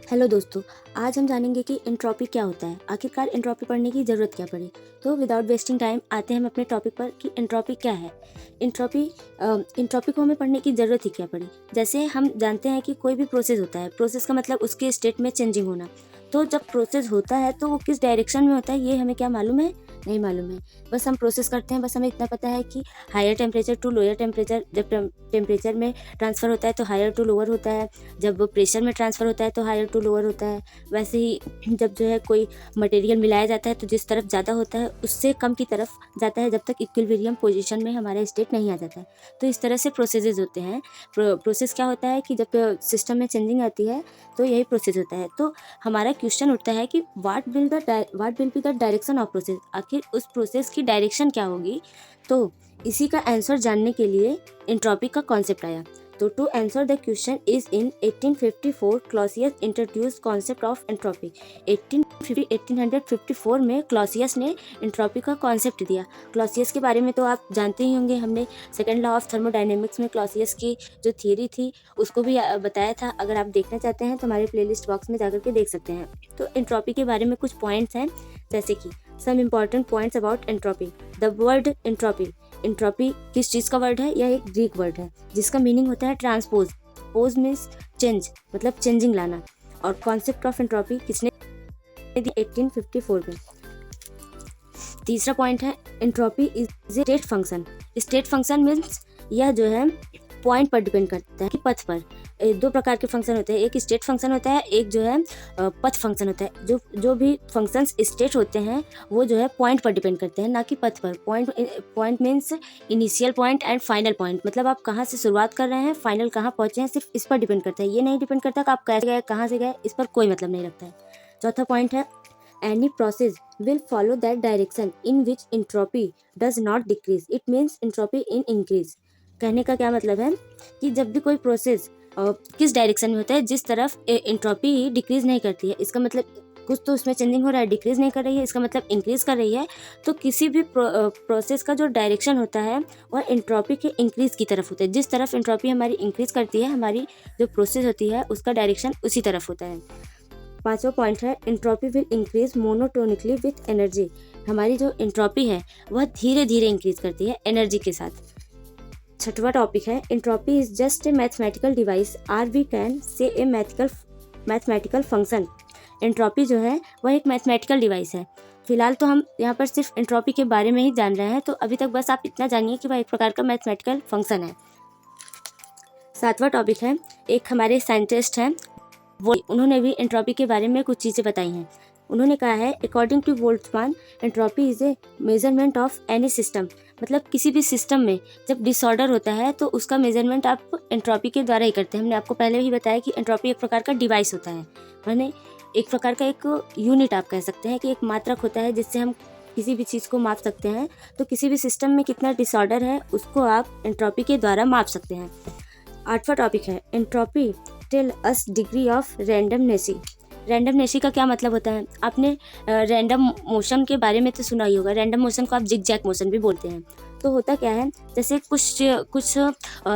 Hello दोस्तों, आज हम जानेंगे कि एंट्रोपी क्या होता है। आखिरकार एंट्रोपी पढ़ने की ज़रूरत क्या पड़ी। तो विदाउट वेस्टिंग टाइम आते हैं हम अपने टॉपिक पर कि एंट्रोपी क्या है। एंट्रोपी को हमें पढ़ने की ज़रूरत ही क्या पड़ी। जैसे हम जानते हैं कि कोई भी प्रोसेस होता है, प्रोसेस का मतलब उसके स्टेट में चेंजिंग होना। तो जब प्रोसेस होता है तो वो किस डायरेक्शन में होता है ये हमें क्या मालूम है, नहीं मालूम है। बस हम प्रोसेस करते हैं, बस हमें इतना पता है कि higher temperature to lower temperature, जब टेम्परेचर में ट्रांसफ़र होता है तो हायर टू लोअर होता है, जब प्रेशर में ट्रांसफ़र होता है तो हायर टू लोअर होता है। वैसे ही जब जो है कोई मटेरियल मिलाया जाता है तो जिस तरफ ज़्यादा होता है उससे कम की तरफ जाता है, जब तक इक्विलिब्रियम पोजीशन में हमारा स्टेट नहीं आ जाता है। तो इस तरह से प्रोसेसेस होते हैं। प्रोसेस क्या होता है कि जब सिस्टम में चेंजिंग आती है तो यही प्रोसेस होता है। तो हमारा क्वेश्चन उठता है कि what will be the direction of process. आखिर उस प्रोसेस की डायरेक्शन क्या होगी। तो इसी का आंसर जानने के लिए एंट्रोपी का कॉन्सेप्ट आया। तो to answer the question is in 1854 Clausius introduce concept of entropy. 1854 में क्लॉसियस ने एंट्रोपी का कॉन्सेप्ट दिया। क्लॉसियस के बारे में तो आप जानते ही होंगे, हमने सेकंड लॉ ऑफ थर्मोडायनेमिक्स में क्लॉसियस की जो थियरी थी उसको भी बताया था। अगर आप देखना चाहते हैं तो हमारे प्लेलिस्ट बॉक्स में जाकर के देख सकते हैं। तो एंट्रोपी के बारे में कुछ पॉइंट्स हैं, जैसे कि some important points about entropy. The word entropy, entropy किस चीज़ का वर्ड है, यह एक ग्रीक वर्ड है जिसका मीनिंग होता है ट्रांसपोज। पोज मीन्स चेंज, मतलब चेंजिंग लाना। और कॉन्सेप्ट ऑफ एंट्रोपी किसने दी, 1854 में। तीसरा पॉइंट है entropy is A state function. State function means यह जो है पॉइंट पर डिपेंड करता है कि पथ पर। दो प्रकार के फंक्शन होते हैं, एक स्टेट फंक्शन होता है, एक जो है पथ फंक्शन होता है। जो भी फंक्शंस स्टेट होते हैं वो जो है पॉइंट पर डिपेंड करते हैं, ना कि पथ पर। Point means initial point and final point, मतलब आप कहाँ से शुरुआत कर रहे हैं, फाइनल कहाँ पहुँचे हैं, सिर्फ इस पर डिपेंड करता है। ये नहीं डिपेंड करता कि आप कैसे गए, कहाँ से गए, इस पर कोई मतलब नहीं रखता है। चौथा पॉइंट है any process will follow that direction in which entropy does not decrease. It means entropy in increase. कहने का क्या मतलब है कि जब भी कोई प्रोसेस किस डायरेक्शन में होता है, जिस तरफ एंट्रोपी डिक्रीज नहीं करती है, इसका मतलब कुछ तो उसमें चेंजिंग हो रहा है, डिक्रीज नहीं कर रही है, इसका मतलब इंक्रीज कर रही है। तो किसी भी प्रोसेस का जो डायरेक्शन होता है वह एंट्रोपी के इंक्रीज की तरफ होता है। जिस तरफ एंट्रोपी हमारी इंक्रीज करती है, हमारी जो प्रोसेस होती है उसका डायरेक्शन उसी तरफ होता है। पांचवा पॉइंट है entropy will increase monotonically with energy. हमारी जो एंट्रोपी है वह धीरे धीरे इंक्रीज करती है एनर्जी के साथ। छठवां टॉपिक है entropy is just a mathematical device or we can say a mathematical function. Entropy जो है वह एक मैथमेटिकल डिवाइस है। फिलहाल तो हम यहाँ पर सिर्फ एंट्रोपी के बारे में ही जान रहे हैं, तो अभी तक बस आप इतना जानिए कि वह एक प्रकार का मैथमेटिकल फंक्शन है। सातवां टॉपिक है, एक हमारे साइंटिस्ट हैं उन्होंने भी एंट्रोपी के बारे में कुछ चीज़ें बताई हैं। उन्होंने कहा है according to Boltzmann entropy is a measurement of any system. मतलब किसी भी सिस्टम में जब डिसऑर्डर होता है तो उसका मेजरमेंट आप एंट्रोपी के द्वारा ही करते हैं। हमने आपको पहले ही बताया कि एंट्रोपी एक प्रकार का डिवाइस होता है, माने एक प्रकार का एक यूनिट आप कह सकते हैं कि एक मात्रक होता है जिससे हम किसी भी चीज़ को माप सकते हैं। तो किसी भी सिस्टम में कितना डिसऑर्डर है उसको आप एंट्रोपी के द्वारा माप सकते हैं। आठवां टॉपिक है entropy tell us degree of randomness. Randomness का क्या मतलब होता है, आपने रैंडम मोशन के बारे में तो सुना ही होगा। रैंडम मोशन को आप जिग-जैग मोशन भी बोलते हैं। तो होता क्या है, जैसे कुछ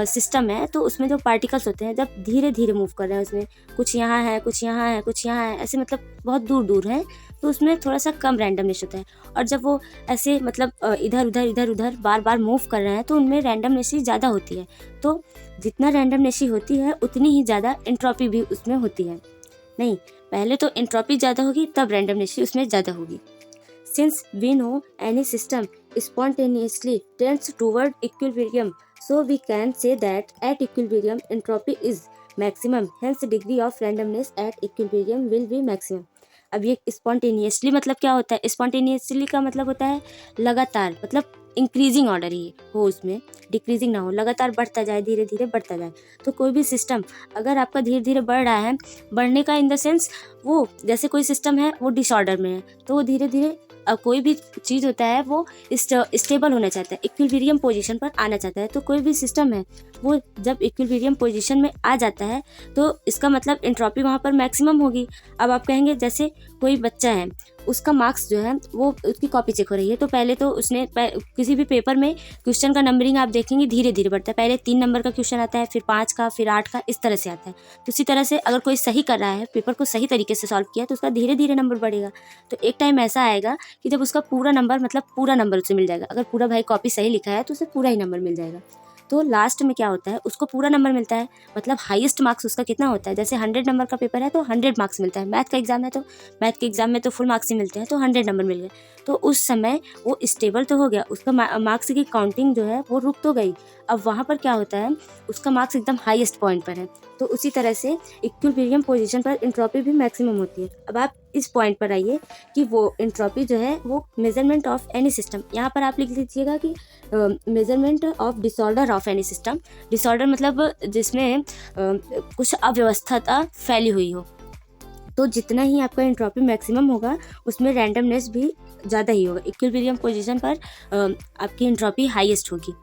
सिस्टम है तो उसमें जो पार्टिकल्स होते हैं जब धीरे धीरे मूव कर रहे हैं, उसमें कुछ यहाँ है, कुछ यहाँ है, कुछ यहाँ है, ऐसे मतलब बहुत दूर दूर है, तो उसमें थोड़ा सा कम रैंडमनेस होता है। और जब वो ऐसे मतलब इधर उधर बार बार मूव कर रहे हैं तो उनमें रैंडमनेसी ज़्यादा होती है। तो जितना रैंडमनेसी होती है उतनी ही ज़्यादा एंट्रोपी भी उसमें होती है। नहीं, पहले तो एंट्रोपी ज़्यादा होगी तब रैंडमनेसी उसमें ज़्यादा होगी। Since we know any system spontaneously tends toward equilibrium, so we can say that at equilibrium entropy is maximum, hence degree of randomness at equilibrium will be maximum. अब ये स्पॉन्टेनियसली मतलब क्या होता है, स्पॉन्टेनियसली का मतलब होता है लगातार, मतलब इंक्रीजिंग ऑर्डर ही हो, उसमें डिक्रीजिंग ना हो, लगातार बढ़ता जाए, धीरे धीरे बढ़ता जाए। तो कोई भी सिस्टम अगर आपका धीरे धीरे बढ़ रहा है, बढ़ने का इन द सेंस वो जैसे कोई सिस्टम है वो डिसऑर्डर में है तो वो धीरे धीरे कोई भी चीज़ होता है वो स्टेबल होना चाहता है, इक्विलिब्रियम पोजीशन पर आना चाहता है। तो कोई भी सिस्टम है वो जब इक्विलिब्रियम पोजीशन में आ जाता है तो इसका मतलब एंट्रोपी वहाँ पर मैक्सिमम होगी। अब आप कहेंगे जैसे कोई बच्चा है, उसका मार्क्स जो है वो उसकी कॉपी चेक हो रही है, तो पहले तो उसने किसी भी पेपर में क्वेश्चन का नंबरिंग आप देखेंगे धीरे धीरे बढ़ता है। पहले 3 नंबर का क्वेश्चन आता है, फिर 5 का, फिर 8 का, इस तरह से आता है। तो इसी तरह से अगर कोई सही कर रहा है, पेपर को सही तरीके से सॉल्व किया, तो उसका धीरे धीरे नंबर बढ़ेगा। तो एक टाइम ऐसा आएगा कि जब उसका पूरा नंबर, मतलब पूरा नंबर उसे मिल जाएगा। अगर पूरा भाई कॉपी सही लिखा है तो उसे पूरा ही नंबर मिल जाएगा। तो लास्ट में क्या होता है, उसको पूरा नंबर मिलता है, मतलब हाईएस्ट मार्क्स उसका कितना होता है। जैसे 100 नंबर का पेपर है तो 100 मार्क्स मिलता है। मैथ का एग्जाम है तो मैथ के एग्जाम में तो फुल मार्क्स ही मिलते हैं, तो 100 नंबर मिल गए। तो उस समय वो स्टेबल तो हो गया, उसका मार्क्स की काउंटिंग जो है वो रुक तो गई। अब वहाँ पर क्या होता है, उसका मार्क्स एकदम हाईएस्ट पॉइंट पर है। तो उसी तरह से इक्विलिब्रियम पोजीशन पर एंट्रोपी भी मैक्सिमम होती है। अब आप इस पॉइंट पर आइए कि वो एंट्रोपी जो है वो मेजरमेंट ऑफ एनी सिस्टम, यहाँ पर आप लिख लीजिएगा कि measurement of disorder of any system. Disorder मतलब जिसमें कुछ अव्यवस्था फैली हुई हो। तो जितना ही आपका एंट्रोपी मैक्सिमम होगा उसमें रैंडमनेस भी ज़्यादा ही होगा। इक्विलिब्रियम पोजीशन पर आपकी एंट्रोपी हाईएस्ट होगी।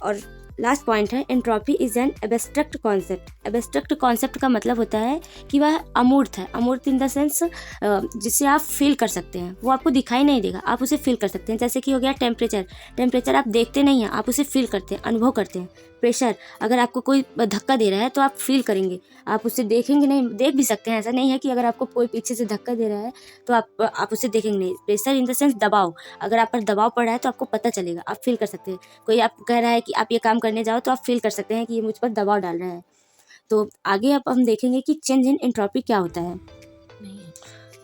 और लास्ट पॉइंट है, entropy is an abstract concept. Abstract concept का मतलब होता है कि वह अमूर्त है। अमूर्त इन द सेंस जिसे आप फील कर सकते हैं, वो आपको दिखाई नहीं देगा, आप उसे फील कर सकते हैं। जैसे कि हो गया टेम्परेचर। टेम्परेचर आप देखते नहीं हैं, आप उसे फील करते हैं, अनुभव करते हैं। प्रेशर, अगर आपको कोई धक्का दे रहा है तो आप फील करेंगे, आप उसे देखेंगे नहीं, देख भी सकते हैं। ऐसा नहीं है कि अगर आपको कोई पीछे से धक्का दे रहा है तो आप उसे देखेंगे नहीं। प्रेशर इन द सेंस दबाव, अगर आप पर दबाव पड़ रहा है तो आपको पता चलेगा, आप फील कर सकते हैं। कोई आप कह रहा है कि आप ये काम करने जाओ तो आप फील कर सकते हैं कि ये मुझ पर दबाव डाल रहा है। तो आगे अब हम देखेंगे कि चेंज इन एंट्रोपी क्या होता है।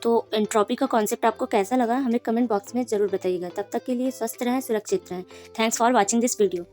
तो एंट्रोपी का कॉन्सेप्ट आपको कैसा लगा हमें कमेंट बॉक्स में ज़रूर बताइएगा। तब तक के लिए स्वस्थ रहें, सुरक्षित रहें। Thanks for watching this video.